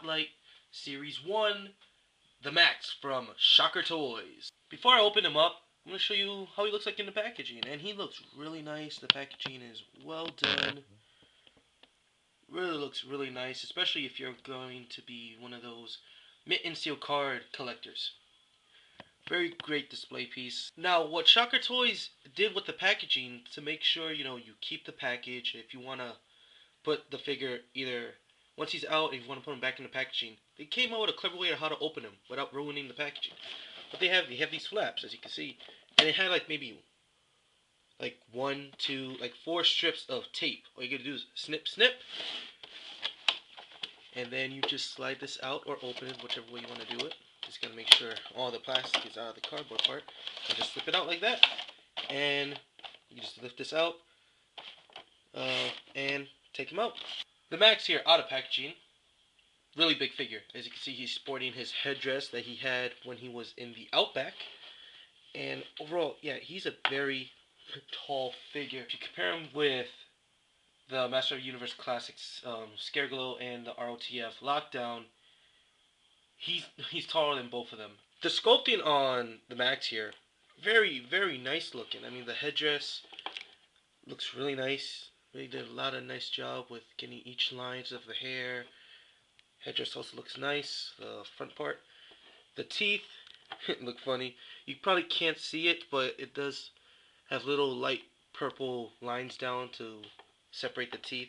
Spotlight Series 1, the Maxx from Shocker Toys. Before I open him up, I'm going to show you how he looks like in the packaging. And he looks really nice. The packaging is well done. Really looks really nice, especially if you're going to be one of those mint and seal card collectors. Very great display piece. Now, what Shocker Toys did with the packaging to make sure, you keep the package. If you want to put the figure either once he's out, if you want to put him back in the packaging, they came out with a clever way of how to open him without ruining the packaging. But they have these flaps, as you can see, and it had maybe one, two, 4 strips of tape. All you gotta do is snip, snip, and then you just slide this out or open it, whichever way you want to do it. Just gotta make sure all the plastic is out of the cardboard part. And just slip it out like that, and you just lift this out and take him out. The Maxx here, out of packaging. Really big figure. As you can see, he's sporting his headdress that he had when he was in the Outback. And overall, yeah, he's a very tall figure. If you compare him with the Master of the Universe Classics Scareglow and the ROTF Lockdown, he's taller than both of them. The sculpting on the Maxx here, very, very nice looking. I mean, the headdress looks really nice. Really did a lot of nice job with getting each lines of the hair. Headdress also looks nice. The front part. The teeth look funny. You probably can't see it, but it does have little light purple lines down to separate the teeth.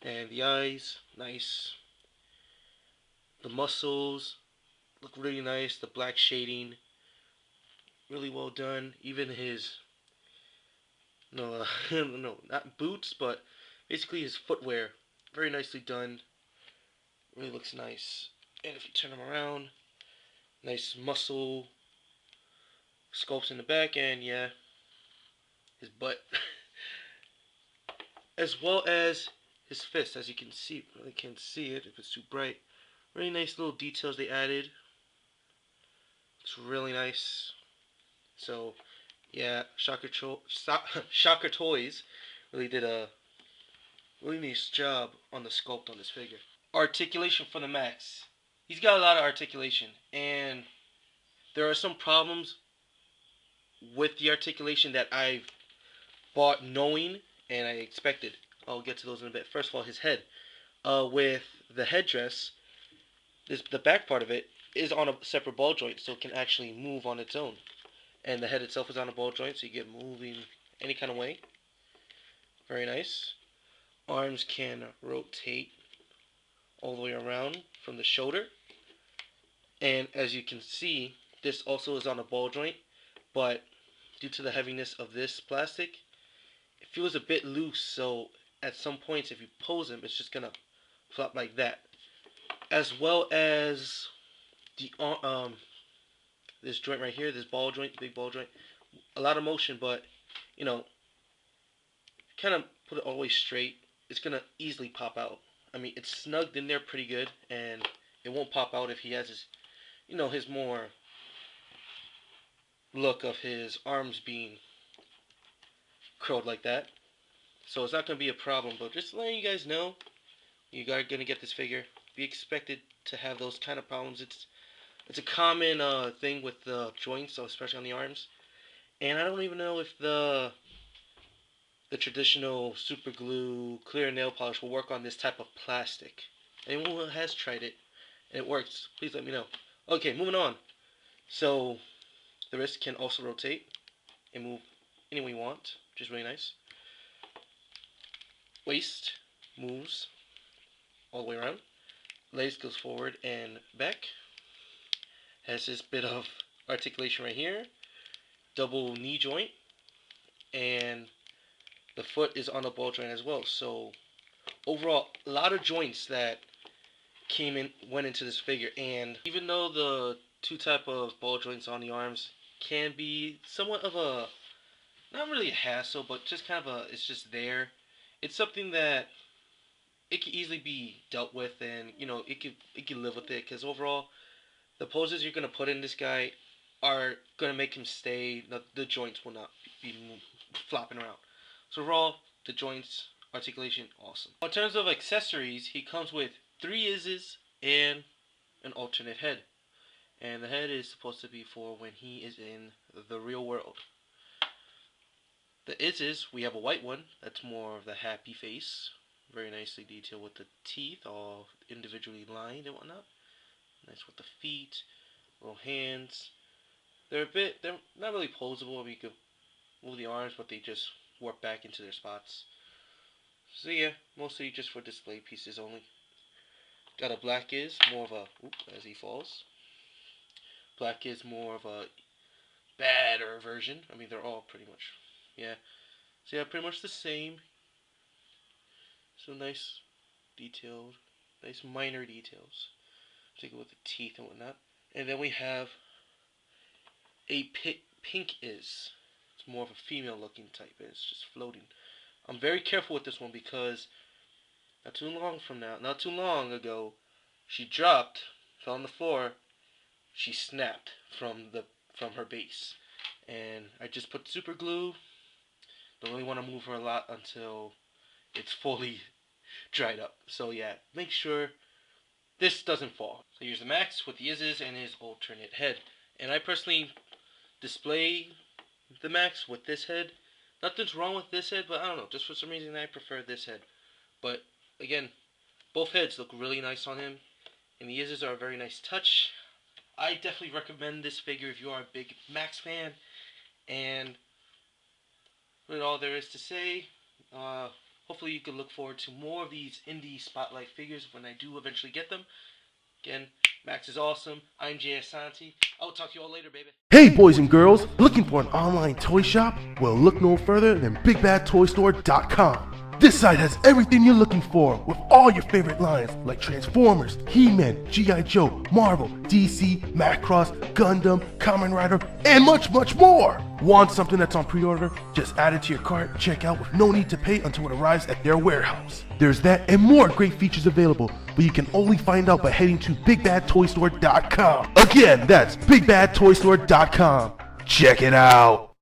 And the eyes, nice. The muscles look really nice. The black shading, really well done. Even his no, not boots, but basically his footwear, very nicely done. Really looks nice. And if you turn him around, nice muscle sculpts in the back, and yeah, his butt, as well as his fist. As you can see, really can't see it if it's too bright. Really nice little details they added. It's really nice. So yeah, Shocker Toys really did a really nice job on the sculpt on this figure. Articulation for the Maxx. He's got a lot of articulation, and there are some problems with the articulation that I've bought knowing and I expected. I'll get to those in a bit. First of all, his head. With the headdress, the back part of it is on a separate ball joint, so it can actually move on its own. And the head itself is on a ball joint, so you get moving any kind of way. Very nice. Arms can rotate all the way around from the shoulder. And as you can see, this also is on a ball joint, but due to the heaviness of this plastic, it feels a bit loose, so at some points if you pose him, it's just gonna flop like that. As well as the this joint right here, this ball joint, big ball joint, a lot of motion, but kind of put it all the way straight, it's gonna easily pop out. I mean, it's snugged in there pretty good, and it won't pop out if he has his, his more look of his arms being curled like that. So it's not gonna be a problem. But just letting you guys know, you guys are gonna get this figure. Be expected to have those kind of problems. It's a common thing with the joints, so especially on the arms. And I don't even know if the traditional super glue clear nail polish will work on this type of plastic. Anyone who has tried it and it works, please let me know. Okay, moving on. So the wrist can also rotate and move any way you want, which is really nice. Waist moves all the way around. Legs goes forward and back. Has this bit of articulation right here. Double knee joint. And the foot is on a ball joint as well. So overall, a lot of joints that went into this figure. And even though the two type of ball joints on the arms can be somewhat of a, not really a hassle, but just kind of it's just there. It's something that it can easily be dealt with, and it can live with it, because overall the poses you're gonna put in this guy are gonna make him stay. The joints will not be flopping around. So overall, the joints, articulation, awesome. In terms of accessories, he comes with 3 Iz's and an alternate head. And the head is supposed to be for when he is in the real world. The Iz's, we have a white one. That's more of the happy face. Very nicely detailed with the teeth, all individually lined and whatnot. Nice with the feet, little hands. They're not really posable. I mean, you could move the arms, but they just warp back into their spots. So yeah, mostly just for display pieces only. Got a black Iz, more of a, as he falls. Black is more of a badder version. I mean, they're all pretty much, yeah. So yeah, pretty much the same. So nice detailed, nice minor details. Take it with the teeth and whatnot. And then we have a pink Iz. It's more of a female looking type. It's just floating. I'm very careful with this one because not too long ago, she dropped, fell on the floor. She snapped from her base, and I just put super glue. Don't really want to move her a lot until it's fully dried up. So yeah, make sure this doesn't fall. So here's the Maxx with the Iz's and his alternate head. And I personally display the Maxx with this head. Nothing's wrong with this head, but I don't know. Just for some reason, I prefer this head. But again, both heads look really nice on him, and the Iz's are a very nice touch. I definitely recommend this figure if you are a big Maxx fan. And that's all there is to say. Hopefully you can look forward to more of these indie spotlight figures when I do eventually get them. Again, Maxx is awesome. I'm Jay Asante. I'll talk to you all later, baby. Hey boys and girls, looking for an online toy shop? Well, look no further than BigBadToyStore.com. This site has everything you're looking for with all your favorite lines like Transformers, He-Man, G.I. Joe, Marvel, DC, Macross, Gundam, Kamen Rider, and much, much more. Want something that's on pre-order? Just add it to your cart, check out with no need to pay until it arrives at their warehouse. There's that and more great features available, but you can only find out by heading to BigBadToyStore.com. Again, that's BigBadToyStore.com. Check it out.